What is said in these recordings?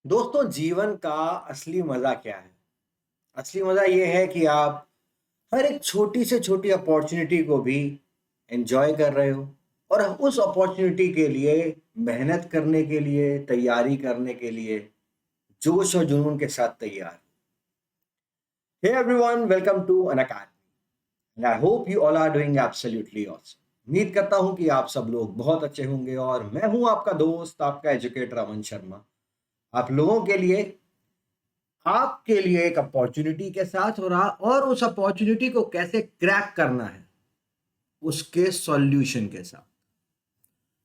दोस्तों जीवन का असली मजा क्या है? असली मजा ये है कि आप हर एक छोटी से छोटी अपॉर्चुनिटी को भी एंजॉय कर रहे हो और उस अपॉर्चुनिटी के लिए मेहनत करने के लिए, तैयारी करने के लिए जोश और जुनून के साथ तैयार। Hey everyone, welcome to an academy and I hope you all are doing absolutely awesome. उम्मीद करता हूं कि आप सब लोग बहुत अच्छे होंगे और मैं हूं आपका दोस्त, आपका एजुकेटर अमन शर्मा। आप लोगों के लिए आपके लिए एक अपॉर्चुनिटी के साथ और उस अपॉर्चुनिटी को कैसे क्रैक करना है उसके सॉल्यूशन के साथ।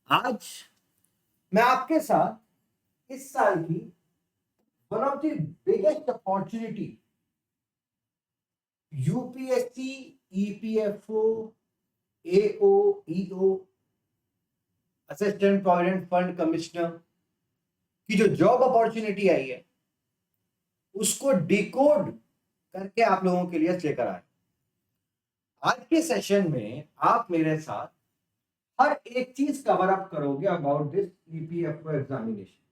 आज मैं आपके साथ इस साल की one of the biggest opportunity UPSC, EPFO, AO, EO, assistant provident fund commissioner की जो जॉब अपॉर्चुनिटी आई है उसको डिकोड करके आप लोगों के लिए लेकर आए। आज के सेशन में आप मेरे साथ हर एक चीज कवर अप करोगे अबाउट दिस ईपीएफओ एग्जामिनेशन।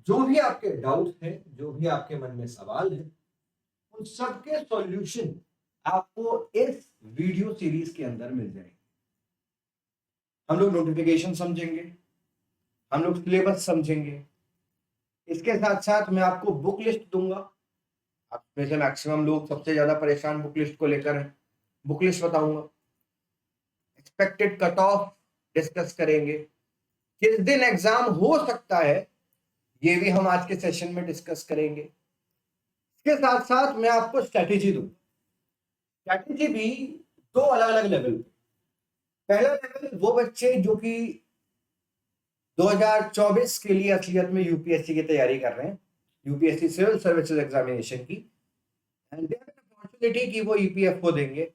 जो भी आपके डाउट है, जो भी आपके मन में सवाल है, उन सबके सॉल्यूशन आपको इस वीडियो सीरीज के अंदर मिल जाएंगे। हम लोग नोटिफिकेशन समझेंगे, हम लोग सिलेबस समझेंगे, इसके साथ साथ मैं आपको बुक लिस्ट दूंगा। आप में से मैक्सिमम लोग सबसे ज्यादा परेशान बुक लिस्ट को लेकर हैं। बुक लिस्ट बताऊंगा, एक्सपेक्टेड कट ऑफ डिस्कस करेंगे, किस दिन एग्जाम हो सकता है ये भी हम आज के सेशन में डिस्कस करेंगे। इसके साथ साथ मैं आपको स्ट्रैटेजी दूंगा। स्ट्रैटेजी भी दो अलग अलग लेवल पे। पहला लेवल वो बच्चे जो कि 2024 के लिए असलियत में यूपीएससी की तैयारी कर रहे हैं, यूपीएससी सिविल सर्विसेज एग्जामिनेशन की, and they have an opportunity कि वो ईपीएफओ देंगे,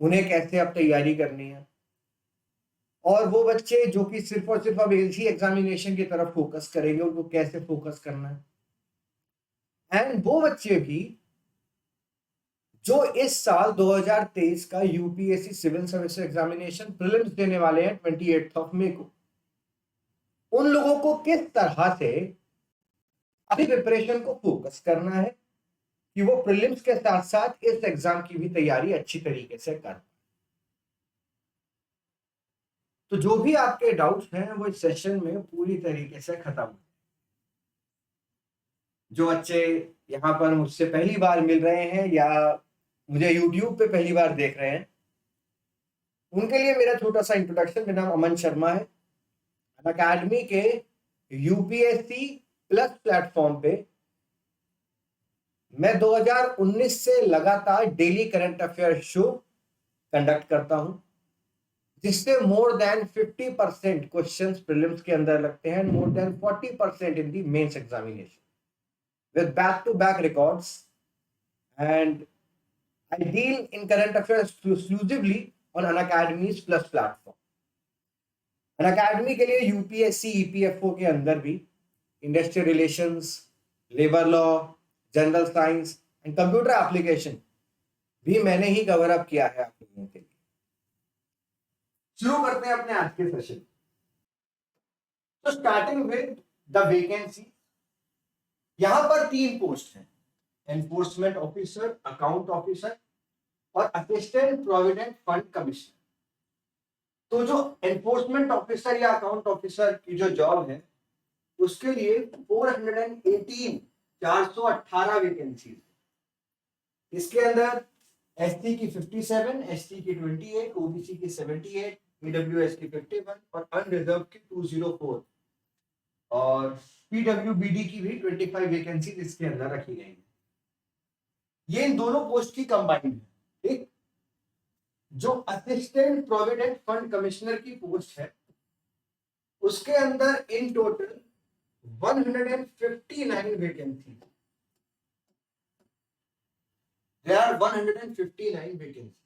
उन्हें कैसे अब तैयारी करनी है। और वो बच्चे जो कि सिर्फ और सिर्फ अब इसी एग्जामिनेशन की तरफ फोकस करेंगे, उनको कैसे फोकस करना है। एंड वो बच्चे भी जो इस साल 2023 का UPSC civil service examination prelims देने वाले हैं 28 ऑफ मई को, उन लोगों को किस तरह से अपनी प्रिपरेशन को फोकस करना है कि वो प्रीलिम्स के साथ साथ इस एग्जाम की भी तैयारी अच्छी तरीके से कर। तो जो भी आपके डाउट्स हैं वो इस सेशन में पूरी तरीके से खत्म। जो बच्चे यहाँ पर मुझसे पहली बार मिल रहे हैं या मुझे यूट्यूब पे पहली बार देख रहे हैं, उनके लिए मेरा छोटा सा इंट्रोडक्शन। मेरा नाम अमन शर्मा है। अकेडमी के यूपीएससी प्लस प्लेटफॉर्म पे मैं 2019 से लगातार daily current affair show conduct करता हूं, जिससे मोर देन 50% क्वेश्चंस प्रीलिम्स के अंदर लगते हैं, more than 40% in the mains examination with back to back records. And I deal in current affairs exclusively on Unacademy's Plus platform. Unacademy के लिए UPSC EPFO के अंदर भी industrial relations, labour law, general science and computer application भी मैंने ही cover up किया है आप लोगों के लिए। शुरू करते हैं अपने आज के सेशन। तो स्टार्टिंग विद द वैकेंसी, यहां पर 3 पोस्ट हैं, एनफोर्समेंट ऑफिसर, अकाउंट ऑफिसर और असिस्टेंट प्रोविडेंट फंड कमिश्नर। तो जो एनफोर्समेंट ऑफिसर या अकाउंट ऑफिसर की जो जॉब है उसके लिए 418 वैकेंसीज। इसके अंदर एसटी की 57, एसटी की 28, ओबीसी की 78, ईडब्ल्यूएस की 51 और अनरिजर्व की 204 और पीडब्ल्यूबीडी की भी 25 वैकेंसीज इसके अंदर रखी गई हैं। ये इन दोनों पोस्ट की कंबाइंड है। ठीक, जो असिस्टेंट प्रोविडेंट फंड कमिश्नर की पोस्ट है उसके अंदर in total 159 vacancy. There are 159 vacancy.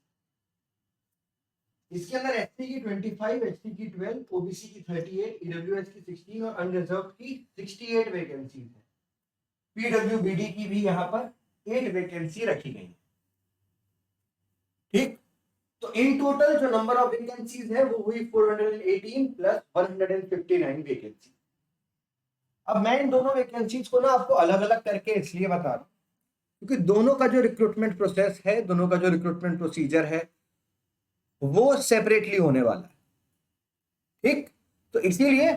इसके अंदर एससी की 25, एसटी की 12, ओबीसी की 38, ईडब्ल्यूएस की 16 और अनरिजर्व की 68 वैकेंसी है। पीडब्ल्यूबीडी की भी यहां पर 8 वैकेंसी रखी गई। ठीक, तो इन टोटल जो नंबर ऑफ वैकेंसीज है वो हुई 418 प्लस 159 वैकेंसी। अब मैं इन दोनों वैकेंसीज को ना आपको अलग अलग करके इसलिए बता रहा हूँ क्योंकि दोनों का जो रिक्रूटमेंट प्रोसेस है, दोनों का जो रिक्रूटमेंट प्रोसीजर है, वो सेपरेटली होने वाला है। ठीक, तो इसीलिए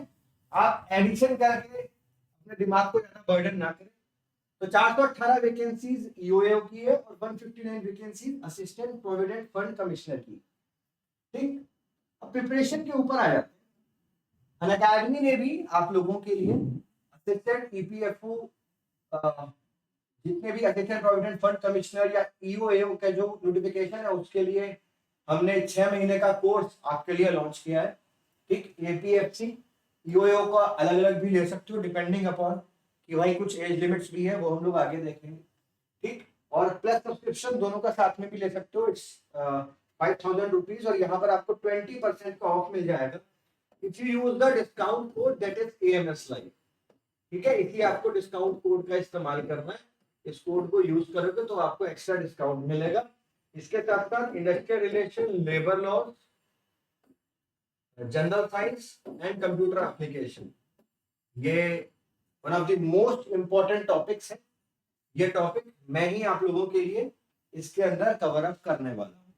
आप एडिशन करके अपने दिमाग को ज्यादा बर्डन ना करें। तो 418 वैकेंसीज ईओए की है और 159 vacancies assistant provident fund commissioner की। ठीक, अब प्रिपरेशन के ऊपर आ जाते हैं। अनअकैडमी ने भी आप लोगों के लिए असिस्टेंट ईपीएफओ, जितने भी असिस्टेंट प्रोविडेंट फंड कमिश्नर या ईओएओ का जो नोटिफिकेशन है उसके लिए हमने 6 महीने का कोर्स आपके लिए लॉन्च किया है। ठीक, एपीएफसी ईओएओ का अलग अलग भी ले सकते हो डिपेंडिंग अपॉन कि भाई कुछ एज लिमिट्स भी है, वो हम लोग आगे देखेंगे। ठीक, और प्लस सब्सक्रिप्शन दोनों का साथ में भी ले सकते हो, इट्स 5,000 रुपीज, और यहाँ पर आपको 20% का ऑफ मिल जाएगा if you use the discount code that is AMS live. ठीक है, इसलिए आपको डिस्काउंट कोड का इस्तेमाल करना है। इस कोड को यूज करोगे तो आपको एक्स्ट्रा डिस्काउंट मिलेगा। इसके साथ साथ industrial relation, labour laws, general science and computer application, ये one of the most important topics है। ये टॉपिक मैं ही आप लोगों के लिए इसके अंदर कवर अप करने वाला हूँ।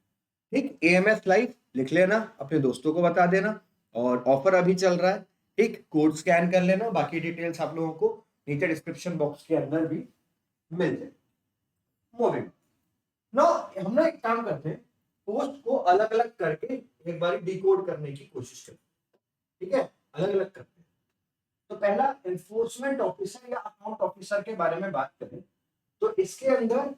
ठीक, एएमएस लाइव लिख लेना, अपने दोस्तों को बता देना, और ऑफर अभी चल रहा है। ठीक, कोड स्कैन कर लेना, बाकी डिटेल्स आप लोगों को नीचे डिस्क्रिप्शन बॉक्स के अंदर भी मिल जाए। मूविंग नाउ, हम ना एक काम करते हैं, पोस्ट को अलग अलग करके एक बार डिकोड करने की कोशिश करते हैं। ठीक है, अलग अलग करते हैं। तो पहला एनफोर्समेंट ऑफिसर या अकाउंट ऑफिसर के बारे में बात करें तो इसके अंदर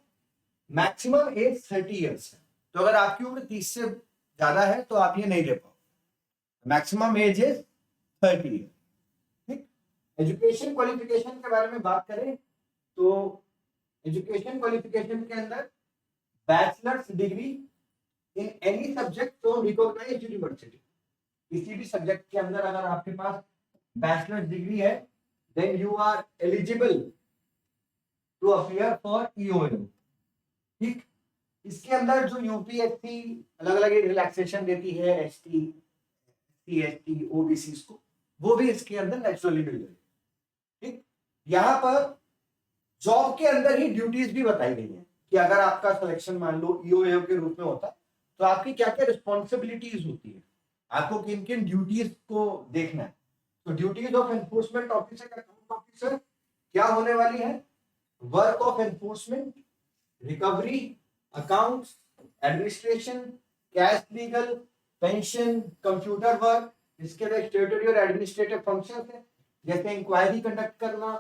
मैक्सिमम एज 30 इयर्स है। तो अगर आपकी उम्र 30 से ज्यादा है तो आप ये नहीं दे पाओ। Maximum age is 30 year. ठीक, एजुकेशन क्वालिफिकेशन के बारे में बात करें तो एजुकेशन क्वालिफिकेशन के अंदर bachelors degree in any subject from recognised university. किसी भी सब्जेक्ट के अंदर अगर आपके पास बैचलर्स डिग्री है then you are eligible to appear for EOM. ठीक, इसके अंदर जो यूपीएससी अलग अलग रिलैक्सेशन देती है एसटी, एसटी, ओबीसी को, वो भी इसके अंदर नेचुरली मिल गई। ठीक, यहाँ पर जॉब के अंदर ही ड्यूटीज भी बताई गई है कि अगर आपका सिलेक्शन मान लो ईओएओ के रूप में होता है तो आपकी क्या क्या रिस्पॉन्सिबिलिटीज होती है, आपको किन किन ड्यूटीज को देखना है। तो ड्यूटीज ऑफ एनफोर्समेंट ऑफिसर या अकाउंट ऑफिसर क्या होने वाली है? Work of enforcement, recovery, accounts, administration, cash legal, pension, computer work. इसके लिए स्टेटरी और एडमिनिस्ट्रेटिव फंक्शन है, जैसे इंक्वायरी कंडक्ट करना,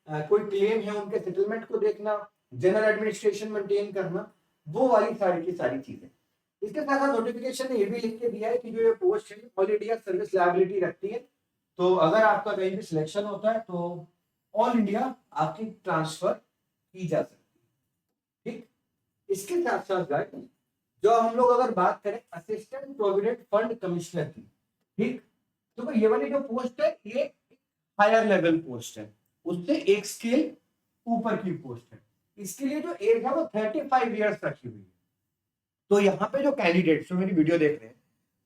कोई क्लेम है उनके सेटलमेंट को देखना, जनरल एडमिनिस्ट्रेशन मेंटेन करना, वो वाली सारी की सारी चीजें। इसके साथ साथ नोटिफिकेशन ने ये भी लिख के दिया है कि जो ये पोस्ट है ऑल इंडिया सर्विस लायबिलिटी रखती है। तो अगर आपका कहीं भी सिलेक्शन होता है तो ऑल इंडिया आपकी ट्रांसफर की जा सकती है। ठीक, इसके साथ साथ गाइस जो हम लोग अगर बात करें असिस्टेंट प्रोविडेंट फंड कमिश्नर की, ठीक, तो ये वाली जो पोस्ट है ये हायर लेवल पोस्ट है, उससे एक स्केल ऊपर की पोस्ट है। इसके लिए जो एज है वो 35 इयर्स रखी हुई है। तो यहाँ पे जो कैंडिडेट्स जो मेरी वीडियो देख रहे हैं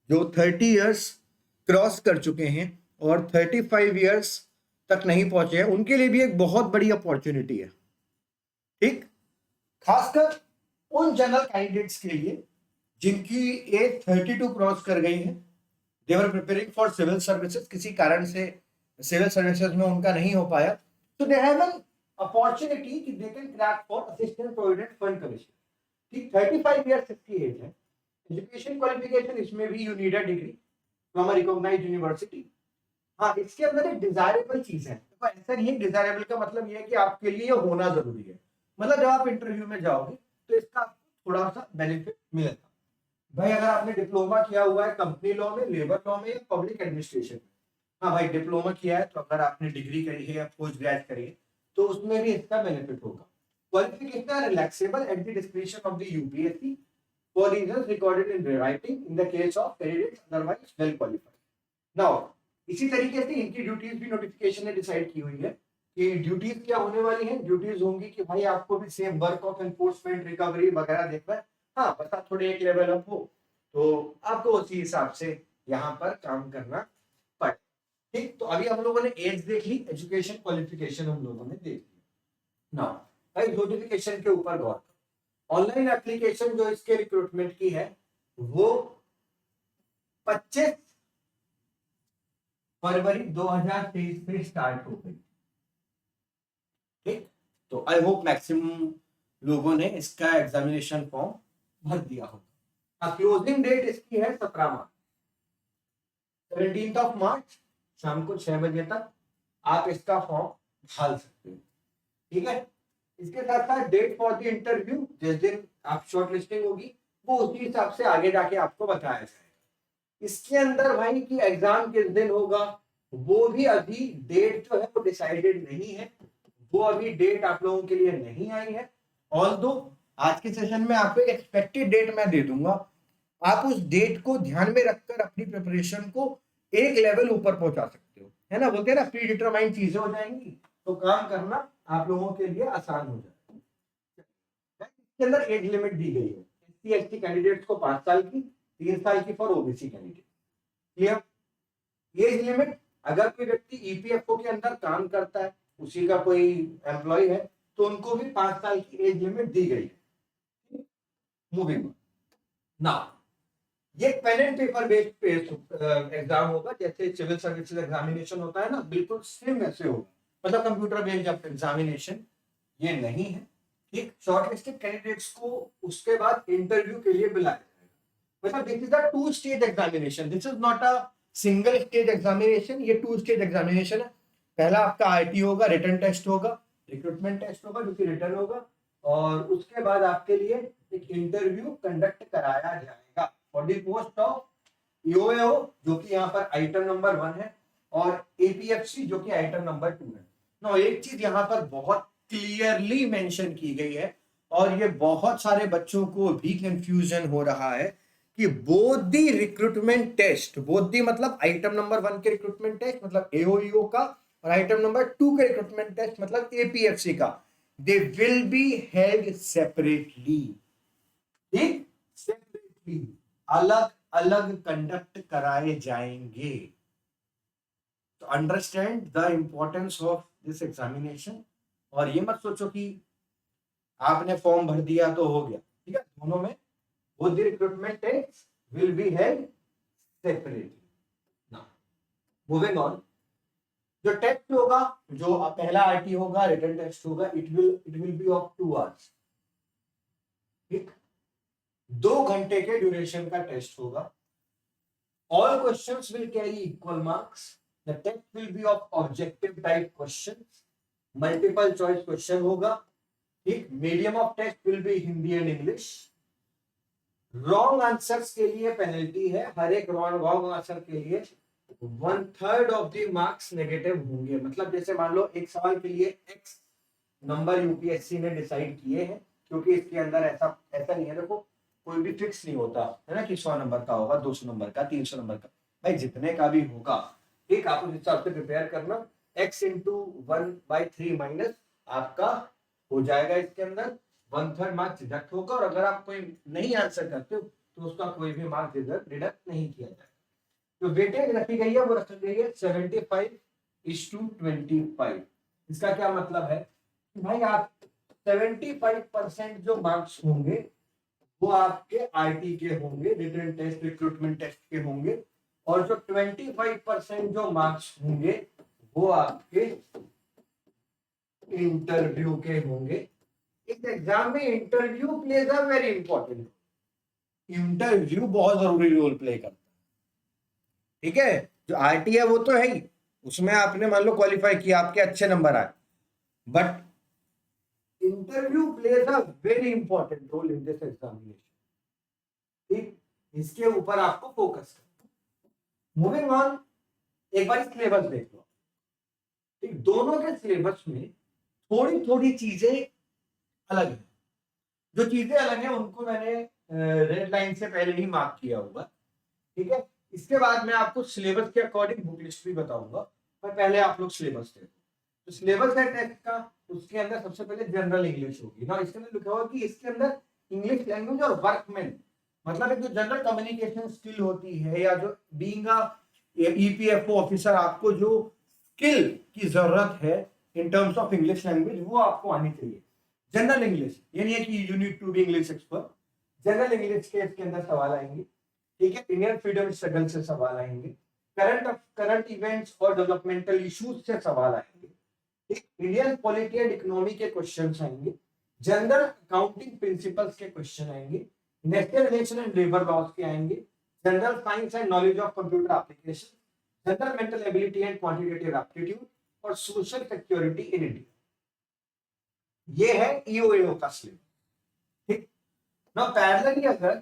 जो 30 इयर्स क्रॉस कर चुके हैं और 35 इयर्स तक नहीं पहुंचे हैं, उनके लिए भी एक बहुत बड़ी अपॉर्चुनिटी है। ठीक, खासकर उन जनरल कैंडिडेट्स के लिए जिनकी एज 32 क्रॉस कर गई है, they were preparing for civil services, किसी कारण से सिविल सर्विसेज में उनका नहीं हो पाया, तो दे हैव एन अपॉर्चुनिटी कि they can crack for assistant provident fund commissioner. ठीक, 35 इयर्स इसकी एज है। एजुकेशन क्वालिफिकेशन इसमें भी you need a degree from a recognised university. हाँ, इसके अंदर एक डिजायरेबल चीज है, तो ऐसा नहीं है, डिजायरेबल का मतलब ये है कि आपके लिए ये होना जरूरी है। मतलब जब आप इंटरव्यू में जाओगे तो इसका थोड़ा सा बेनिफिट मिलेगा। भाई अगर आपने डिप्लोमा किया हुआ है कंपनी लॉ में, लेबर लॉ में या पब्लिक एडमिनिस्ट्रेशन में, हाँ भाई डिप्लोमा किया है तो अगर आपने डिग्री करी है या पोस्ट ग्रेजुएट करी है तो उसमें भी इसका बेनिफिट होगा। Qualification relaxable at the description of the UPSC for reasons recorded in writing in the case of candidates otherwise well qualified. Now, इसी तरीके से इनकी ड्यूटीज भी नोटिफिकेशन ने डिसाइड की हुई है कि ड्यूटीज क्या होने वाली है। ड्यूटीज होंगी कि भाई आपको भी same work of enforcement, recovery वगैरह देखना है। हाँ, बस आप थोड़े एक लेवल अप हो तो आपको उसी हिसाब से यहाँ पर काम करना पड़े। ठीक, तो अभी हम लोगों ने एज देख ली, एजुकेशन क्वालिफिकेशन हम लोगों ने देख ली। नाउ भाई नोटिफिकेशन के ऊपर गौर करो। ऑनलाइन एप्लीकेशन जो इसके रिक्रूटमेंट की है वो 25 फरवरी 2023 से स्टार्ट हो गई। ठीक, तो आई होप मैक्सिमम लोगों ने इसका एग्जामिनेशन फॉर्म भर दिया होगा। क्लोजिंग डेट इसकी है 17 मार्च, 17 ऑफ मार्च शाम को 6 बजे तक आप इसका फॉर्म डाल सकते हो। ठीक है, इसके साथ साथ डेट फॉर द इंटरव्यू, जिस दिन आप शॉर्ट लिस्टिंग होगी वो उसी हिसाब से आगे जाके आपको बताया जाएगा। इसके अंदर भाई की एग्जाम किस दिन होगा वो भी अभी डेट जो है वो डिसाइडेड नहीं है, वो अभी डेट आप लोगों के लिए नहीं आई है। ऑल्दो आज के सेशन में आपको एक एक्सपेक्टेड डेट मैं दे दूंगा, आप उस डेट को ध्यान में रखकर अपनी प्रिपरेशन को एक लेवल ऊपर पहुंचा सकते हो, है ना। बोलते हैं ना प्री डिटरमाइंड चीजें हो जाएंगी तो काम करना आप लोगों के लिए आसान हो जाएगा। इसके अंदर एज लिमिट दी गई है एससी एसटी कैंडिडेट्स को 5 साल की, 3 साल की for OBC candidate. Clear. Age limit, अगर कोई व्यक्ति ईपीएफओ के अंदर काम करता है, उसी का कोई एम्प्लॉय है, तो उनको भी 5 साल की एज लिमिट दी गई है। मूविंग नाउ, ये pen and paper based exam होगा, जैसे सिविल सर्विसेज एग्जामिनेशन होता है ना, बिल्कुल सेम वैसे होगा, मतलब कंप्यूटर बेस्ड एग्जामिनेशन ये नहीं है। ठीक, शॉर्टलिस्टेड कैंडिडेट्स को उसके बाद इंटरव्यू के लिए बुलाया जाएगा। मतलब this is a 2 stage examination, this is not a single stage examination, ये 2 स्टेज एग्जामिनेशन है। पहला आपका आईटी होगा, रिटन टेस्ट होगा, रिक्रूटमेंट टेस्ट होगा जो कि रिटन होगा, और उसके बाद आपके लिए एक इंटरव्यू कंडक्ट कराया जाएगा फॉर द पोस्ट ऑफ ईओएओ, जो कि यहाँ पर आइटम नंबर 1 है, और एपीएफसी जो कि आइटम नंबर 2 है। नो, एक चीज यहाँ पर बहुत क्लियरली मेंशन की गई है, और ये बहुत सारे बच्चों को भी कंफ्यूजन हो रहा है कि both the recruitment test, both the मतलब आइटम नंबर 1 के रिक्रूटमेंट टेस्ट मतलब एओईओ का, और आइटम नंबर 2 के रिक्रूटमेंट टेस्ट मतलब एपीएफसी का, they will be held separately. ठीक, सेपरेटली, अलग अलग कंडक्ट कराए जाएंगे। तो understand the importance of this examination, और ये मत सोचो कि आपने फॉर्म भर दिया तो हो गया। ठीक है, दोनों में both the recruitment tests will be held separately. Now, moving on, जो टेस्ट होगा, जो पहला आरटी होगा, रिटन टेस्ट होगा, it will be of 2 hours. ठीक, 2 घंटे के ड्यूरेशन का टेस्ट होगा। All questions will carry equal marks. The test will be of objective type questions, multiple choice question होगा। ठीक, medium of test will be Hindi and English. Wrong answers के लिए penalty है, हर एक रॉन्ग आंसर के लिए 1/3 ऑफ द मार्क्स नेगेटिव होंगे। मतलब जैसे मान लो एक सवाल के लिए x नंबर यूपीएससी ने डिसाइड किए हैं, क्योंकि इसके अंदर ऐसा नहीं है, देखो कोई भी फिक्स नहीं होता है ना कि 100 नंबर का होगा, 200 नंबर का, 300 नंबर का, भाई जितने का भी होगा। ठीक, आप उस हिसाब से प्रिपेयर करना। x इंटू 1/3 माइनस आपका हो जाएगा, इसके अंदर 1/3 मार्क्स डिडक्ट होगा, और अगर आप कोई नहीं आंसर करते हो तो उसका कोई भी मार्क्स डिडक्ट नहीं किया जाएगा। जो वेटेज रखी गई है वो रखी गई है 75:25। इसका क्या मतलब है कि भाई आप 75% जो मार्क्स होंगे वो आपके आईटी के होंगे, रिटन टेस्ट रिक्रूटमेंट टेस्ट के होंगे, और जो 25% जो मार्क्स होंगे वो आपके इंटरव्यू के होंगे। इस एग्जाम में interview plays a very important, interview बहुत जरूरी रोल प्ले करता है। ठीक है, जो आरटी है वो तो है ही, उसमें आपने मान लो क्वालिफाई किया, आपके अच्छे नंबर आए, but interview plays a very important role in this examination. ठीक, इसके ऊपर आपको फोकस करना। मूविंग ऑन, एक बार सिलेबस देख लो। ठीक, दोनों के सिलेबस में थोड़ी थोड़ी चीजें अलग है। जो चीजें अलग है उनको मैंने रेड लाइन से पहले ही मार्क किया होगा। ठीक है, इसके बाद मैं आपको सिलेबस के अकॉर्डिंग बुक लिस्ट भी बताऊंगा, पर पहले आप लोग सिलेबस देखो। तो सिलेबस है टेस्ट का, उसके अंदर सबसे पहले जनरल इंग्लिश होगी ना। इसके अंदर लिखा हुआ कि इसके अंदर इंग्लिश लैंग्वेज और वर्कमैन, मतलब एक जो जनरल कम्युनिकेशन स्किल होती है, या जो बीइंग अ ईपीएफओ ऑफिसर आपको जो स्किल की जरूरत है in terms of English language वो आपको आनी चाहिए। जनरल इंग्लिश, ये नहीं है कि you need to be English expert. General English के इसके अंदर सवाल आएंगे, ठीक है। इंडियन फ्रीडम स्ट्रगल से सवाल आएंगे, करंट इवेंट्स और डेवलपमेंटल इश्यूज से सवाल आएंगे, इंडियन पॉलिटी एंड इकोनॉमी के क्वेश्चंस आएंगे, जनरल अकाउंटिंग प्रिंसिपल्स के क्वेश्चन आएंगे, national relation and labour laws के आएंगे, general science and knowledge of computer application, general mental ability and quantitative aptitude और सोशल सिक्योरिटी इन इंडिया। ये है ईओएओ का सिलेबस, ठीक। ना पैरेलली अगर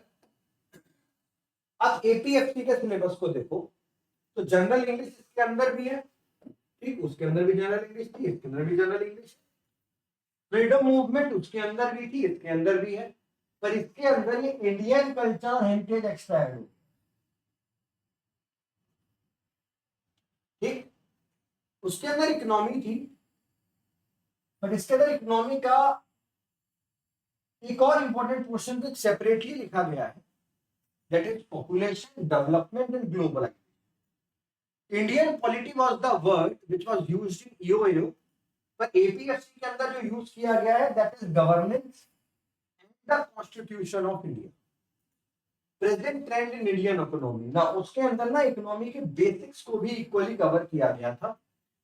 आप एपीएफसी के सिलेबस को देखो तो जनरल इंग्लिश इसके अंदर भी है, ठीक, उसके अंदर भी जनरल इंग्लिश थी, इसके अंदर भी जनरल इंग्लिश। फ्रीडम मूवमेंट उसके अंदर भी थी, इसके अंदर भी है, पर इसके अंदर ये Indian culture heritage extra add हो, ठीक। उसके अंदर इकोनॉमी थी, बट इसके अंदर इकोनॉमी का एक और इंपॉर्टेंट क्वेश्चन तो सेपरेटली लिखा गया है, that is population development and globalisation. Indian polity was the word which was used in EOAO, पर एपीएससी के अंदर जो यूज किया गया है that is governance and the constitution of India, present trend in Indian economy. ना उसके अंदर ना इकोनॉमी के बेसिक्स को भी इक्वली कवर किया गया था।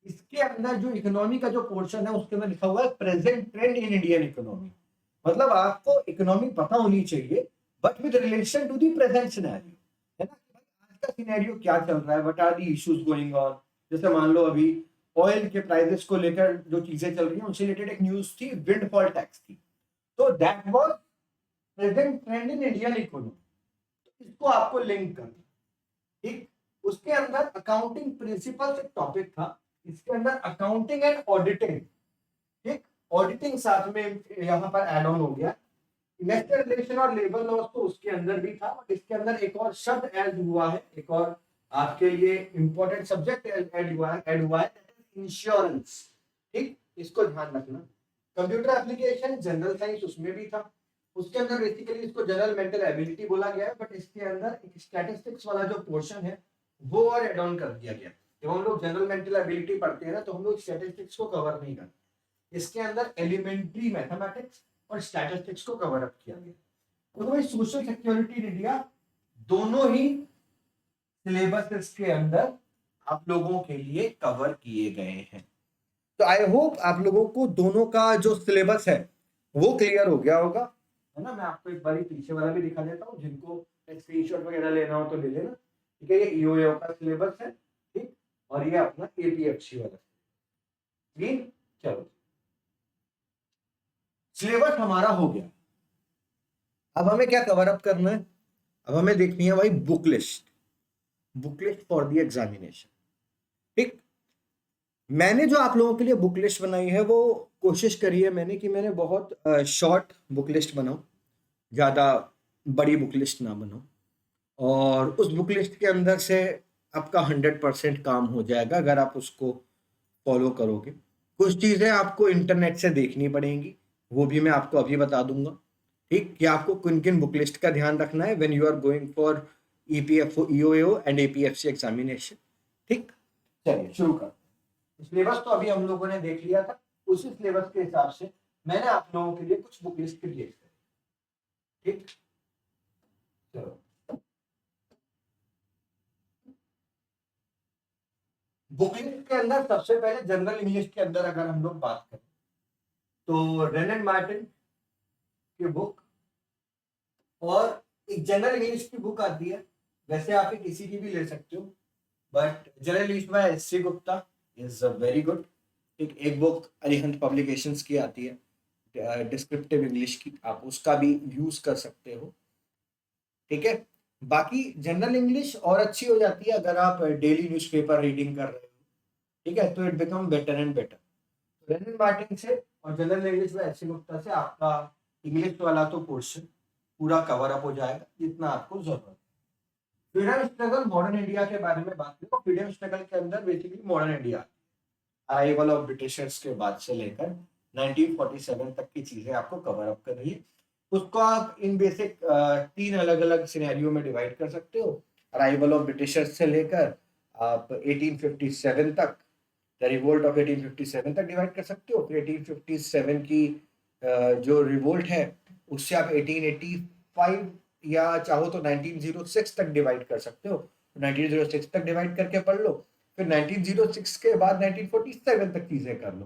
इसके अंदर जो इकोनॉमी का जो पोर्शन है उसके अंदर लिखा हुआ है present trend in Indian economy, मतलब आपको इकोनॉमी पता होनी चाहिए but with relation to the present scenario, है ना, आज का सिनेरियो क्या चल रहा है, what are the issues going on. जैसे मान लो अभी ऑयल के प्राइसेस को लेकर जो चीजें चल रही हैं उनसे रिलेटेड एक न्यूज थी, विंडफॉल टैक्स की, तो that was present trend in Indian economy, तो इसको आपको लिंक करना, ठीक। उसके अंदर अकाउंटिंग प्रिंसिपल्स एक टॉपिक था, इसके अंदर अकाउंटिंग एंड ऑडिटिंग, ठीक, ऑडिटिंग साथ में यहाँ पर एड ऑन हो गया। नेशनल रिलेशन और लेबर लॉस तो उसके अंदर भी था, और इसके अंदर एक और शब्द ऐड हुआ है, एक और आपके लिए इंपॉर्टेंट सब्जेक्ट ऐड हुआ है इंश्योरेंस, ठीक, इसको ध्यान रखना। कंप्यूटर एप्लीकेशन जनरल साइंस उसमें भी था, उसके अंदर बेसिकली इसको जनरल मेंटल एबिलिटी बोला गया है, बट इसके अंदर एक स्टैटिस्टिक्स वाला जो पोर्शन है वो और एड ऑन कर दिया गया। जब हम लोग जनरल मेंटल एबिलिटी पढ़ते हैं ना तो हम लोग स्टैटिस्टिक्स को कवर नहीं करते, इसके अंदर एलिमेंट्री मैथमेटिक्स और स्टैटिस्टिक्स को कवर अप किया गया। तो भाई सोशल सिक्योरिटी इन इंडिया दोनों ही सिलेबस के अंदर आप लोगों के लिए कवर किए गए हैं। तो आई होप आप लोगों को दोनों का जो सिलेबस है वो क्लियर हो गया होगा, है ना। मैं आपको एक बार पीछे वाला भी दिखा देता हूँ, जिनको स्क्रीनशॉट वगैरह लेना हो तो ले लेना, ठीक है। ये ईओएओ का सिलेबस है, ठीक, और ये अपना एपीएफसी वाला, ठीक। चलो सिलेबस हमारा हो गया, अब हमें क्या कवर अप करना है, अब हमें देखनी है भाई book list for the examination, ठीक। मैंने जो आप लोगों के लिए बुक लिस्ट बनाई है वो कोशिश करी है मैंने कि मैंने बहुत शॉर्ट बुक लिस्ट बनाऊं, ज़्यादा बड़ी बुक लिस्ट ना बनाऊं, और उस बुक लिस्ट के अंदर से आपका 100% काम हो जाएगा अगर आप उसको फॉलो करोगे। कुछ चीज़ें आपको इंटरनेट से देखनी पड़ेंगी, वो भी मैं आपको अभी बता दूंगा, ठीक, कि आपको किन किन बुक लिस्ट का ध्यान रखना है when you are going for EPFO, EOAO and APFC examination, ठीक। चलिए शुरू कर, सिलेबस तो अभी हम लोगों ने देख लिया था, उसी सिलेबस के हिसाब से मैंने आप लोगों के लिए कुछ बुक लिस्ट क्रिएट करी, ठीक। चलो बुक लिस्ट के अंदर सबसे पहले जनरल इंग्लिश के अंदर अगर हम लोग बात करें तो रेनन मार्टिन की बुक और एक जनरल इंग्लिश की बुक आती है, वैसे आप किसी की भी ले सकते हो, बट जनरल इंग्लिश में S C. Gupta is very good, एक बुक अरिहंत पब्लिकेशंस की आती है डिस्क्रिप्टिव इंग्लिश की, आप उसका भी यूज कर सकते हो, ठीक है। बाकी जनरल इंग्लिश और अच्छी हो जाती है अगर आप डेली न्यूज़पेपर रीडिंग कर रहे हो, ठीक है, तो it become better and better. Wren and Martin से और जनरल इंग्लिश में एस.सी. गुप्ता से आपका इंग्लिश वाला तो पोर्शन पूरा कवर अप हो जाएगा जितना आपको जरूरत है। फ्रीडम स्ट्रगल मॉडर्न इंडिया के बारे में बात करें, फ्रीडम स्ट्रगल के अंदर basically modern India, arrival of Britishers के बाद से लेकर 1947 तक की चीजें आपको कवर अप कर रही है। उसको आप इन बेसिक 3 अलग अलग सिनेरियो में डिवाइड कर सकते हो, अराइवल ऑफ ब्रिटिशर्स से लेकर आप 1857 तक, द रिवोल्ट ऑफ 1857 तक डिवाइड कर सकते हो। फिर 1857 की जो रिवोल्ट है उससे आप 1885 या चाहो तो 1906 तक डिवाइड कर सकते हो। 1906 तक डिवाइड करके पढ़ लो, फिर 1906 के बाद 1947 तक चीजें कर लो,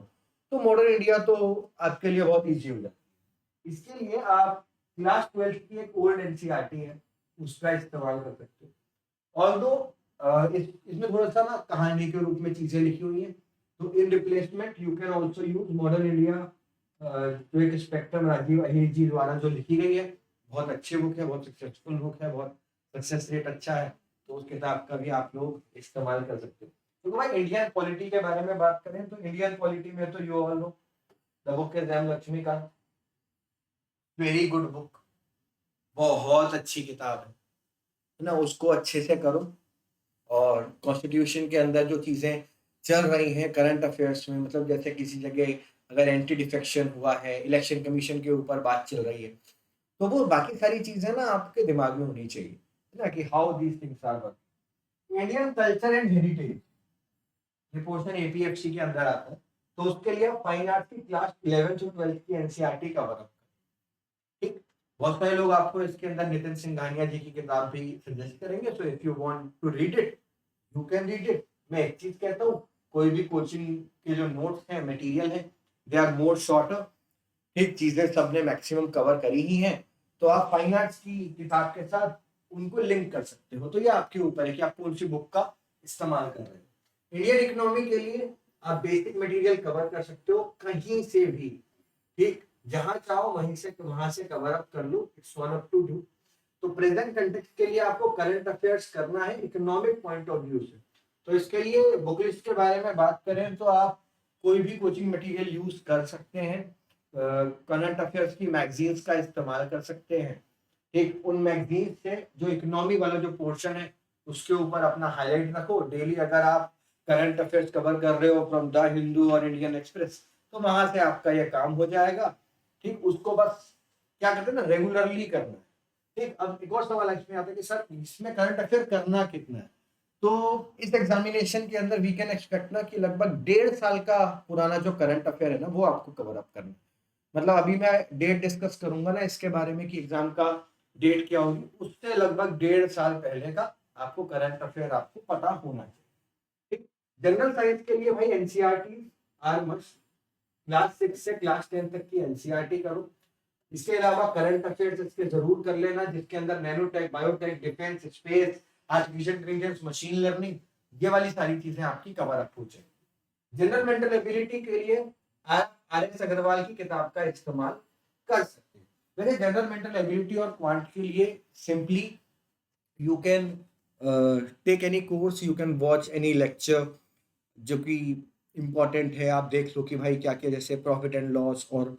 तो मॉडर्न इंडिया तो आपके लिए बहुत ईजी हो जाता है। इसके लिए आप क्लास 12 की एक ओल्ड एनसीईआरटी है उसका इस्तेमाल कर सकते हो। ऑल्दो इसमें थोड़ा सा ना कहानी के रूप में चीजें लिखी हुई हैं, तो in replacement you can also use modern India, जो एक स्पेक्ट्रम राजीव अहिर जी द्वारा जो लिखी गई है। बहुत अच्छी बुक है, बहुत सक्सेसफुल बुक है, बहुत सक्सेस रेट अच्छा है, तो उस किताब का भी आप लोग इस्तेमाल कर सकते हो। तो भाई इंडियन पॉलिटी के बारे में बात करें तो इंडियन पॉलिटी में तो you all know the book is M Laxmikanth, very good book, बहुत अच्छी किताब है ना, उसको अच्छे से करो। और कॉन्स्टिट्यूशन के अंदर जो चीजें चल रही हैं करंट अफेयर्स में, मतलब जैसे किसी जगह अगर एंटी डिफेक्शन हुआ है, इलेक्शन कमीशन के ऊपर बात चल रही है, तो वो बाकी सारी चीजें ना आपके दिमाग में होनी चाहिए, है ना, कि how these things are working. Indian culture and heritage ये पोर्शन एपीएफसी के अंदर आता है, तो उसके लिए फाइन आर्ट की क्लास 11 से 12 की एनसीईआरटी कवर अप, ठीक। बहुत सारे लोग आपको इसके अंदर नितिन सिंघानिया जी की किताब भी सजेस्ट करेंगे, so if you want to read it you can read it. मैं एक चीज कहता हूँ, कोई भी कोचिंग के जो नोट्स हैं, मटेरियल है, दे आर मोर शॉर्टर, ठीक, चीजें सबने मैक्सिमम कवर करी ही हैं, तो आप फाइन आर्ट्स की किताब के साथ उनको लिंक कर सकते हो। तो ये आपके ऊपर है कि आप कौन सी बुक का इस्तेमाल कर रहे हो। इंडियन इकोनॉमी के लिए आप बेसिक मटेरियल कवर कर सकते हो कहीं से भी, ठीक, जहां चाहो वहां से कवर अप कर लो, it's one up to do. तो प्रेजेंट कंटेक्स्ट के लिए आपको करंट अफेयर्स करना है इकोनॉमिक पॉइंट ऑफ व्यू से, तो इसके लिए बुक लिस्ट के बारे में बात करें तो आप कोई भी कोचिंग मटेरियल यूज कर सकते हैं। करंट अफेयर्स की मैगजीन्स का इस्तेमाल कर सकते हैं, ठीक, उन मैगजीन से जो इकोनॉमी वाला जो पोर्शन है उसके ऊपर अपना हाईलाइट रखो डेली। अगर आप करंट अफेयर्स कवर कर रहे हो फ्रॉम द हिंदू और इंडियन एक्सप्रेस, तो वहां से आपका ये काम हो जाएगा, ठीक। उसको बस क्या करते हैं ना, रेगुलरली करना है, ठीक। अब एक और सवाल इसमें आता है कि सर इसमें करंट अफेयर करना कितना है, तो इस एग्जामिनेशन के अंदर वी कैन एक्सपेक्ट ना कि लगभग 1.5 साल का पुराना जो करंट अफेयर है ना वो आपको कवर अप करना है। मतलब अभी मैं डेट डिस्कस करूंगा ना इसके बारे में कि एग्जाम का डेट क्या होगी, उससे लगभग 1.5 साल पहले का आपको करंट अफेयर आपको पता होना चाहिए, ठीक। जनरल साइंस के लिए भाई एनसीईआरटी आर मस्ट, क्लास 6 से क्लास 10 तक की एनसीईआरटी करो। इसके अलावा करंट अफेयर्स इसके जरूर कर लेना जिसके अंदर nanotech, biotech, defence, space, artificial intelligence, machine learning, ये वाली सारी चीजें आपकी कवर अप हो जाएगी। जनरल मेंटल एबिलिटी के लिए आप आर एस अग्रवाल की किताब का इस्तेमाल कर सकते हैं। वैसे जनरल मेंटल एबिलिटी और क्वांट के लिए simply you can take any course, you can watch any lecture जो कि इम्पोर्टेंट है। आप देख लो कि भाई क्या क्या, जैसे प्रॉफिट एंड लॉस और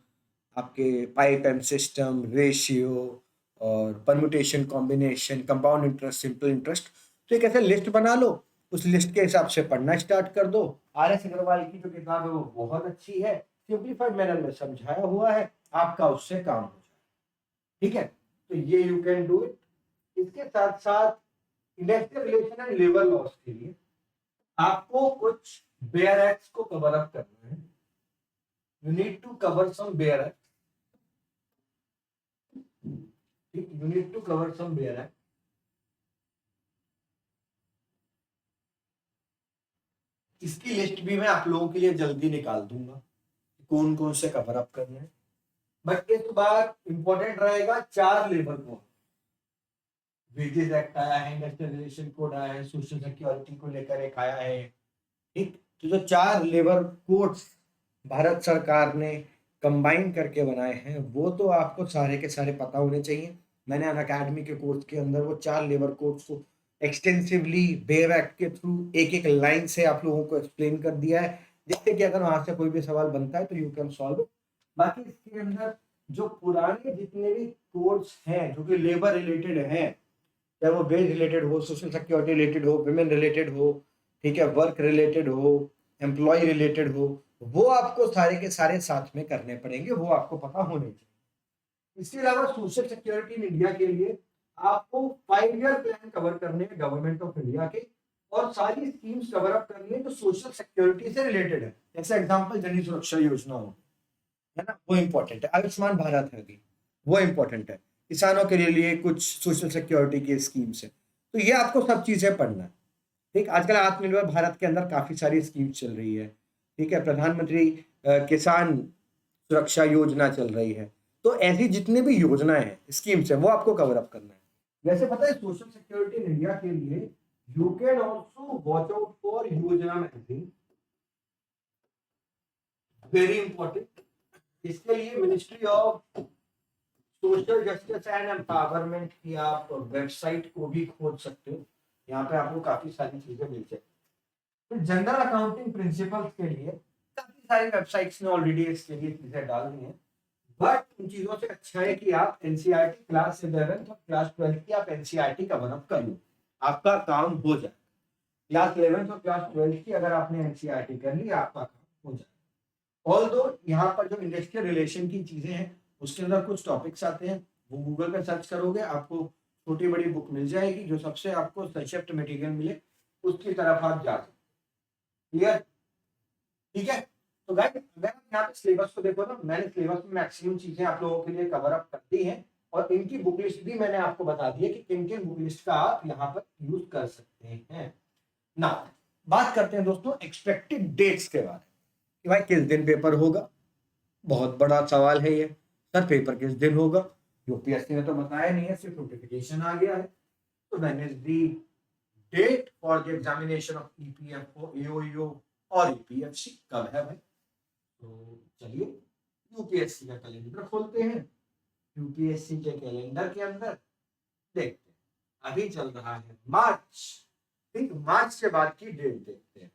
आपके पाइप एंड सिस्टम, रेशियो और permutation, combination, compound interest, simple interest, तो एक ऐसे लिस्ट बना लो, उस लिस्ट के हिसाब से पढ़ना स्टार्ट कर दो। आर एस अग्रवाल की जो किताब है वो बहुत अच्छी है, सिंप्लीफाइड मैनर में समझाया हुआ है, आपका उससे काम हो जाए, ठीक है। तो ये यू कैन डू इट। इसके साथ साथ industrial relation and labour laws के लिए आपको कुछ बेयर एक्ट्स को कवर अप करना है। You need to cover some bare act, you need to cover some bare act। इसकी लिस्ट भी मैं आप लोगों के लिए जल्दी निकाल दूंगा कौन कौन से कवर अप करने हैं। बट इस बार इंपॉर्टेंट रहेगा 4 लेबर कोड, वेजेस एक्ट आया है, इंडस्ट्रियल रिलेशन कोड आया है, सोशल सिक्योरिटी को लेकर एक आया है, ठीक। तो जो 4 लेबर कोड्स भारत सरकार ने कंबाइन करके बनाए हैं वो तो आपको सारे के सारे पता होने चाहिए। मैंने अन अकेडमी के कोर्स के अंदर वो 4 लेबर कोड्स को एक्सटेंसिवली बेयर एक्ट के थ्रू एक एक लाइन से आप लोगों को एक्सप्लेन कर दिया है, जिससे कि अगर वहां से कोई भी सवाल बनता है तो यू कैन सॉल्व। बाकी इसके अंदर जो पुराने जितने भी कोड्स हैं जो कि लेबर रिलेटेड हैं, चाहे वो वेज रिलेटेड हो, सोशल सिक्योरिटी रिलेटेड हो, विमेन रिलेटेड हो, ठीक है, वर्क रिलेटेड हो, एम्प्लॉय रिलेटेड हो, वो आपको सारे के सारे साथ में करने पड़ेंगे, वो आपको पता होने चाहिए। इसके अलावा सोशल सिक्योरिटी इन इंडिया के लिए आपको 5 ईयर प्लान कवर करने हैं गवर्नमेंट ऑफ इंडिया के, और सारी स्कीम्स कवर अप करनी है जो सोशल सिक्योरिटी से रिलेटेड है। जैसे एग्जांपल जन सुरक्षा योजना हो, है ना, वो इंपॉर्टेंट है। आयुष्मान भारत है अभी, वो इंपॉर्टेंट है। किसानों के लिए कुछ सोशल सिक्योरिटी की स्कीम्स है। तो ये आपको सब चीजें पढ़ना है। ठीक, आजकल आत्मनिर्भर भारत के अंदर काफी सारी स्कीम चल रही है। ठीक है, प्रधानमंत्री किसान सुरक्षा योजना चल रही है। तो ऐसी जितनी भी योजनाएं हैं, स्कीम्स है, वो आपको कवर अप करना है। वैसे पता है सोशल सिक्योरिटी इन इंडिया के लिए you can also watch out for योजना मैगजीन, वेरी इंपॉर्टेंट। इसके लिए ministry of social justice and empowerment की आप वेबसाइट को भी खोज सकते हो। यहाँ पे आपको काफी सारी चीजें मिल जाएगी। तो जनरल अकाउंटिंग प्रिंसिपल्स के लिए काफी सारी वेबसाइट्स ने ऑलरेडी इसके लिए चीजें डाल दी हैं। बट उन चीजों से अच्छा है कि आप एनसीईआरटी क्लास 11 और क्लास 12 की आप एनसीईआरटी कवर अप कर लो, आपका काम हो जाए। क्लास 11 और क्लास 12 की अगर आपने एनसीईआरटी कर ली, आपका काम हो जाए। ऑल्दो यहाँ पर जो इंडस्ट्रियल रिलेशन की चीजें हैं उसके अंदर कुछ टॉपिक्स आते हैं, वो गूगल पे सर्च करोगे आपको छोटी बड़ी बुक मिल जाएगी, जो सबसे आपको संक्षिप्त मटेरियल मिले उसकी तरफ आप जा सकते। क्लियर? ठीक है। तो गाइस अगर आप यहाँ पे सिलेबस को देखो ना, मैंने सिलेबस में मैक्सिमम चीजें आप लोगों के लिए कवर अप कर दी हैं, और इनकी बुक लिस्ट भी मैंने आपको बता दी है कि किन किन बुक लिस्ट का आप यहाँ पर यूज कर सकते हैं ना। बात करते हैं दोस्तों एक्सपेक्टेड डेट्स के बारे में कि भाई किस दिन पेपर होगा। बहुत बड़ा सवाल है ये, सर पेपर किस दिन होगा। यूपीएससी ने तो बताया नहीं है, सिर्फ नोटिफिकेशन आ गया है। तो when is the date for the examination of EPFO, AOEO और ईपीएफसी कब है भाई। तो चलिए यूपीएससी का कैलेंडर खोलते हैं। यूपीएससी के कैलेंडर के अंदर देखते हैं, अभी चल रहा है मार्च। ठीक, मार्च के बाद की डेट देखते हैं।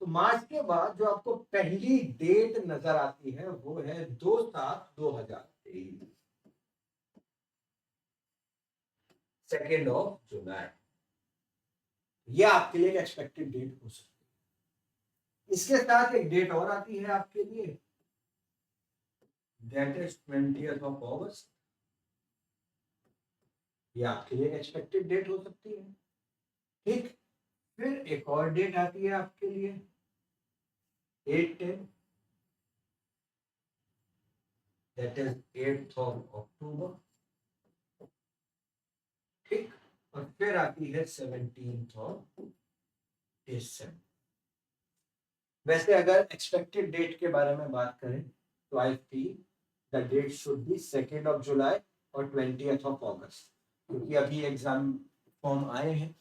तो मार्च के बाद जो आपको पहली डेट नजर आती है वो है 2/7/2023, 2 जुलाई। ये आपके लिए एक एक्सपेक्टेड डेट हो सकती है। इसके साथ एक डेट और आती है आपके लिए, दैट इज 20 अगस्त। ये आपके लिए एक्सपेक्टेड डेट हो सकती है। ठीक, फिर एक और डेट आती है आपके लिए 8/10, दैट इज 8 अक्टूबर। ठीक, और फिर आती है 17 दिसंबर। वैसे अगर एक्सपेक्टेड डेट के बारे में बात करें तो I feel the date should be 2 जुलाई और 20 अगस्त, क्योंकि अभी एग्जाम फॉर्म आए हैं।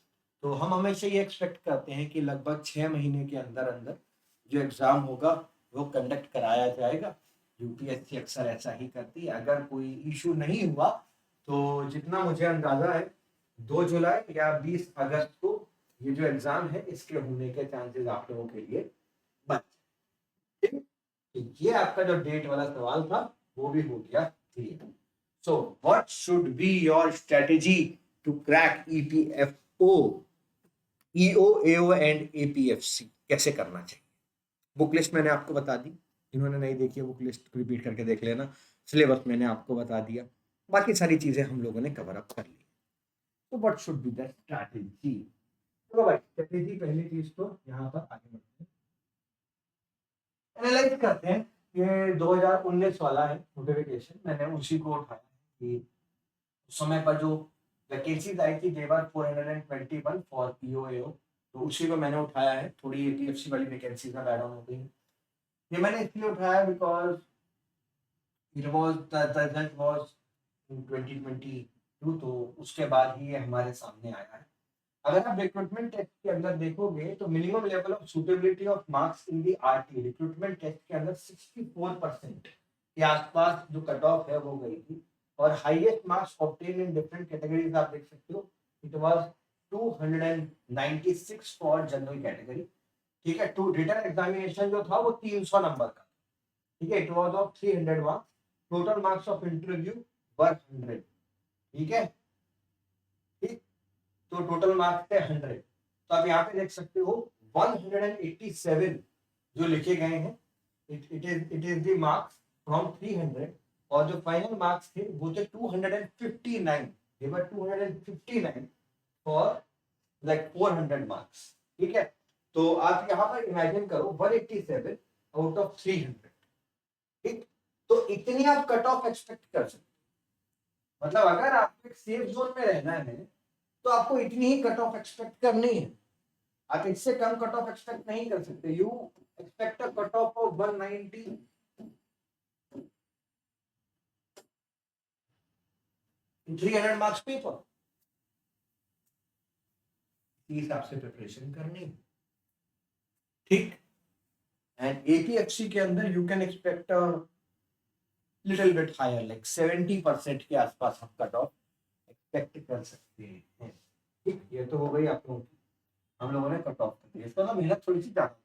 तो हम हमेशा ये एक्सपेक्ट करते हैं कि लगभग 6 महीने के अंदर अंदर जो एग्जाम होगा वो कंडक्ट कराया जाएगा। यूपीएससी अक्सर ऐसा ही करती है। अगर कोई इशू नहीं हुआ तो जितना मुझे अंदाजा है 2 जुलाई या 20 अगस्त को ये जो एग्जाम है इसके होने के चांसेस आप लोगों के लिए बच। ठीक है, तो ये आपका जो डेट वाला सवाल था वो भी हो गया clear. So what should be your strategy to crack EPFO, EO, AO and APFC, कैसे करना चाहिए। बुक लिस्ट मैंने आपको बता दी, इन्होंने नहीं देखी है बुक लिस्ट रिपीट करके देख लेना। सिलेबस मैंने आपको बता दिया, बाकी सारी चीजें हम लोगों ने कवर अप कर ली। तो what should be the strategy. तो भाई स्ट्रैटेजी पहली चीज तो यहाँ पर आगे बढ़ते हैं, एनालाइज करते हैं। ये 2019 वाला है नोटिफिकेशन, मैंने उसी को उठाया कि उस समय पर जो वैकेंसीज आई थी देवर 421 फॉर पीओएओ, तो उसी को मैंने उठाया है। थोड़ी एपीएफसी वाली वैकेंसीज में ऐड ऑन हो गई। ये मैंने इसलिए उठाया because it was the result was in 2022, तो उसके बाद ही ये हमारे सामने आया है। अगर आप रिक्रूटमेंट टेस्ट के अंदर देखोगे तो minimum level of suitability of marks in the RT recruitment test के अंदर 64% के आसपास जो कट ऑफ है वो गई थी। और highest marks obtain in different categories आप देख सकते हो, it was 296 for general category. ठीक है, टू रिटन एग्जामिनेशन जो था वो 300 नंबर का। ठीक है, it was of 300 marks, total marks of interview were 100। ठीक है, ठीक, तो टोटल मार्क्स थे 100। तो आप यहाँ पे देख सकते हो 187 जो लिखे गए हैं, it is the marks from 300, और जो फाइनल मार्क्स थे वो थे 259, they were 259 for like 400 marks, ठीक है। तो आप यहाँ पर इमेजिन करो 187 आउट ऑफ 300, ठीक। तो इतनी आप कट ऑफ एक्सपेक्ट कर सकते हो। मतलब अगर आपको एक सेफ जोन में रहना है तो आपको इतनी ही कट ऑफ एक्सपेक्ट करनी है। आप इससे कम कट ऑफ एक्सपेक्ट नहीं कर सकते। You expect a cut off 190 in 300 marks paper. इस हिसाब से प्रिपरेशन करनी है, ठीक। एंड एपीएफसी के अंदर you can expect little bit higher, like 70% के आसपास आप कट ऑफ एक्सपेक्ट कर सकते हैं, ठीक। ये तो हो गई आप लोगों की, हम लोगों ने कट ऑफ कर दिया। इसका ना मेहनत थोड़ी सी ज्यादा।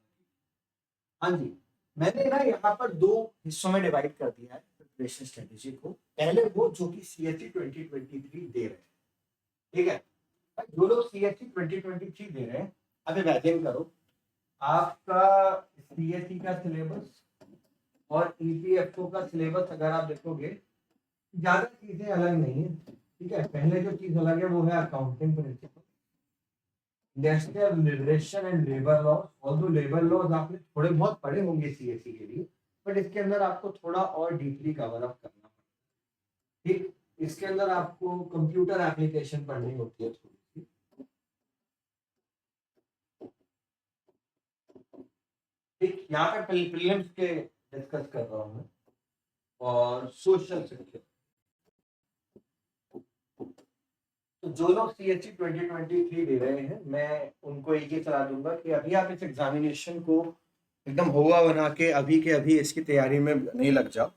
हाँ जी, मैंने ना यहाँ पर दो हिस्सों में डिवाइड कर दिया है प्रिपरेशन स्ट्रेटेजी को। पहले वो जो कि सीएससी 2023 दे रहे हैं, ठीक है। जो लोग सीएससी 2023 दे रहे हैं, अब इमेजिन करो आपका सीएससी का सिलेबस और ईपीएफओ का सिलेबस अगर आप देखोगे, ज्यादा चीजें अलग नहीं है, ठीक है। पहले जो चीज अलग है वो है accounting principle, industrial liberation and labour laws. Although labour laws आपने थोड़े बहुत पढ़े होंगे सीएससी के लिए, बट इसके अंदर आपको थोड़ा और डीपली कवर अप करना पड़ेगा, ठीक। इसके अंदर आपको कंप्यूटर एप्लीकेशन पढ़नी होती है थोड़ी सी, ठीक। यहाँ पे प्रीलिम्स के डिस्कस कर रहा हूँ मैं। और सोशल सिक्योरिटी, तो जो लोग सीएससी 2023 दे रहे हैं, मैं उनको एक ही सलाह दूंगा कि अभी आप इस एग्जामिनेशन को एकदम हुआ बना के अभी के अभी इसकी तैयारी में नहीं लग जाओ।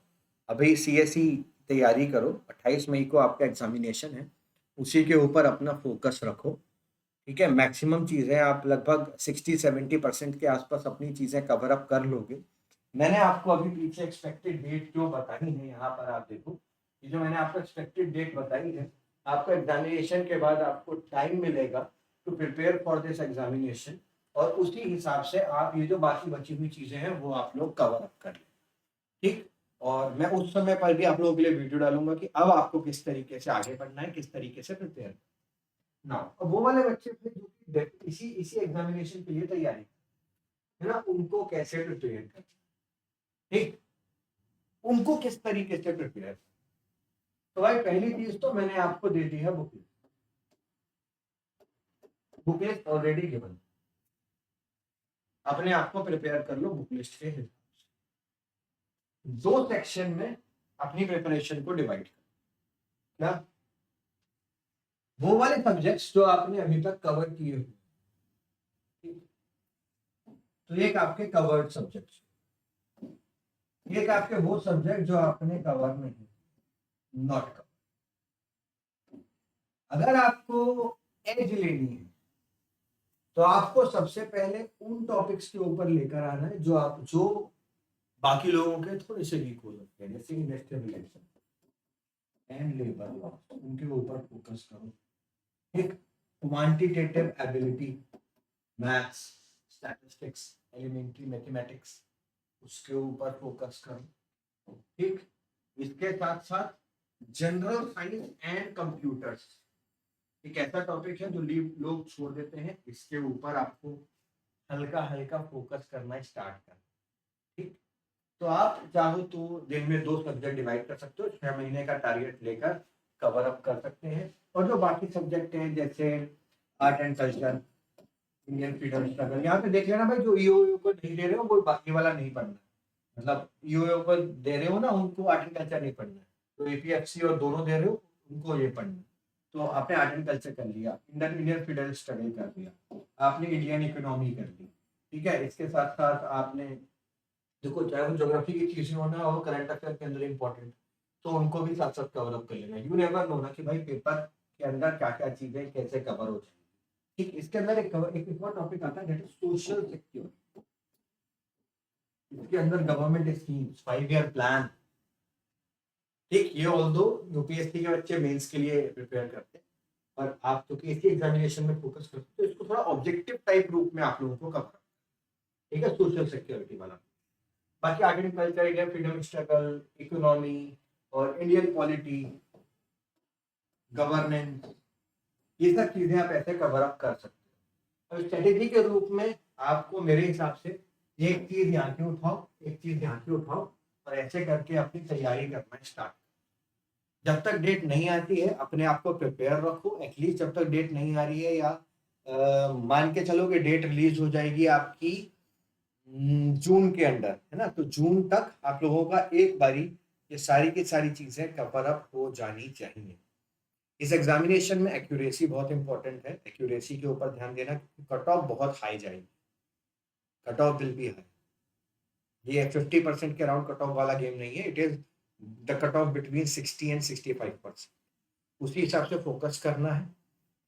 अभी सीएससी तैयारी करो, 28 मई को आपका एग्जामिनेशन है, उसी के ऊपर अपना फोकस रखो, ठीक है। मैक्सिमम चीज़ें आप लगभग 60-70% के आसपास अपनी चीज़ें कवर अप कर लोगे। मैंने आपको अभी पीछे एक्सपेक्टेड डेट जो बताई है, यहाँ पर आप देखो, ये जो मैंने आपको एक्सपेक्टेड डेट बताई है, आपको एग्जामिनेशन के बाद आपको टाइम मिलेगा to prepare for this examination, और उसी हिसाब से आप ये जो बाकी बची हुई चीज़ें हैं वो आप लोग कवर अप कर लें, ठीक। और मैं उस समय पर भी आप लोगों के लिए वीडियो डालूंगा कि अब आपको किस तरीके से आगे बढ़ना है, किस तरीके से प्रिपेयर ना। अब वो वाले बच्चे थे जो कि इसी इसी एग्जामिनेशन के लिए तैयारी है ना, उनको कैसे प्रिपेयर कर, ठीक, उनको किस तरीके से प्रिपेयर। तो भाई पहली चीज तो मैंने आपको दे दी है book list. Book list already given, अपने आप को प्रिपेयर कर लो बुक लिस्ट के हिसाब से। दो सेक्शन में अपनी प्रिपरेशन को डिवाइड कर, क्या, वो वाले सब्जेक्ट्स जो आपने अभी तक कवर किए हुए, तो एक आपके कवर्ड सब्जेक्ट्स, एक आपके वो सब्जेक्ट जो आपने कवर नहीं, नॉट कवर। अगर आपको एज लेनी है तो आपको सबसे पहले उन टॉपिक्स के ऊपर लेकर आना है जो बाकी लोगों के थोड़े से वीक हो सकते हैं, जैसे industrial relation and labour law, उनके ऊपर फोकस करो, ठीक। Quantitative ability, maths, statistics, elementary mathematics, उसके ऊपर फोकस करो, ठीक। इसके साथ साथ जनरल साइंस एंड कंप्यूटर्स, एक ऐसा टॉपिक है जो लोग छोड़ देते हैं, इसके ऊपर आपको हल्का हल्का फोकस करना स्टार्ट करना, ठीक। तो आप चाहो तो दिन में 2 सब्जेक्ट डिवाइड कर सकते हो, 6 महीने का टारगेट लेकर कवर अप कर सकते हैं। और जो बाकी सब्जेक्ट हैं जैसे art and culture, Indian freedom struggle, यहाँ पे देख लेना भाई, जो ईओयू को नहीं दे रहे हो वो बाकी वाला नहीं पढ़ना, मतलब ईओयू को दे रहे हो ना, उनको आर्ट एंड कल्चर नहीं पढ़ना है, तो एपीएफसी और दोनों दे रहे हो उनको ये पढ़ना। तो आपने आर्ट एंड कल्चर कर लिया, इंडियन फ्रीडम स्ट्रगल कर लिया, आपने इंडियन इकोनॉमी कर ली, ठीक है। इसके साथ साथ आपने देखो, चाहे वो ज्योग्राफी की चीजें होना और करंट अफेयर के अंदर इंपॉर्टेंट, तो उनको भी साथ साथ कवर अप कर लेना। यू नेवर नो ना कि भाई पेपर के अंदर क्या क्या चीजें कैसे कवर हो जाएंगी, ठीक। इसके अंदर एक और टॉपिक आता है, सोशल सिक्योरिटी। इसके अंदर गवर्नमेंट स्कीम्स, 5 ईयर प्लान, ठीक। ये ऑल्दो यूपीएससी के बच्चे मेंस के लिए प्रिपेयर करते हैं, और आप तो इसी एग्जामिनेशन में फोकस करते हो, तो इसको थोड़ा ऑब्जेक्टिव टाइप रूप में आप लोगों को कवर, ठीक है, सोशल सिक्योरिटी वाला। बाकी art and culture, Indian freedom struggle, economy और इंडियन पॉलिटी, गवर्नेंस, ये सब चीजें आप ऐसे कवर अप कर सकते हो, अब स्ट्रेटेजी के रूप में आपको मेरे हिसाब से एक चीज यहाँ की उठाओ, एक चीज यहाँ की उठाओ और ऐसे करके अपनी तैयारी करना स्टार्ट। जब तक डेट नहीं आती है अपने आप को प्रिपेयर रखो। एटलीस्ट जब तक डेट नहीं आ रही है, या मान के चलो कि डेट रिलीज हो जाएगी आपकी जून के अंदर, है ना, तो जून तक आप लोगों का एक बारी ये सारी की सारी चीजें कवर अप हो जानी चाहिए। इस एग्जामिनेशन में एक्यूरेसी बहुत इंपॉर्टेंट है, एक्यूरेसी के ऊपर ध्यान देना, कट ऑफ बहुत हाई जाएगी, cut off will be high. ये 50% के अराउंड कट ऑफ वाला गेम नहीं है, it is the cut off between 60 and 65%। उसी हिसाब से फोकस करना है,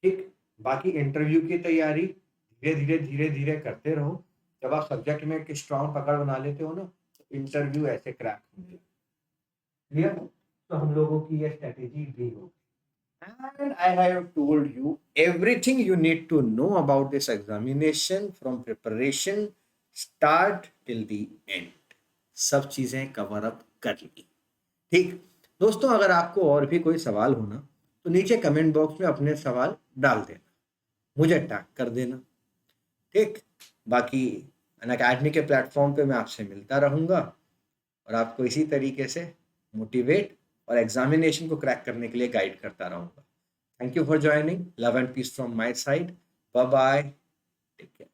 ठीक। बाकी इंटरव्यू की तैयारी धीरे धीरे धीरे धीरे करते रहो। जब आप सब्जेक्ट में एक स्ट्रॉन्ग पकड़ बना लेते हो ना, तो इंटरव्यू ऐसे क्रैक होंगे। क्लियर? तो हम लोगों की ये स्ट्रेटेजी भी होगी। And I have told you everything you need to know about this examination from preparation start till the end. सब चीजें कवर अप कर ली, ठीक। दोस्तों, अगर आपको और भी कोई सवाल हो ना, तो नीचे कमेंट बॉक्स में अपने सवाल डाल देना, मुझे टैग कर देना, ठीक। बाकी अनअकैडमी के प्लेटफॉर्म पे मैं आपसे मिलता रहूँगा और आपको इसी तरीके से मोटिवेट और एग्जामिनेशन को क्रैक करने के लिए गाइड करता रहूँगा। Thank you for joining. Love and peace from my side. Bye bye. Take care.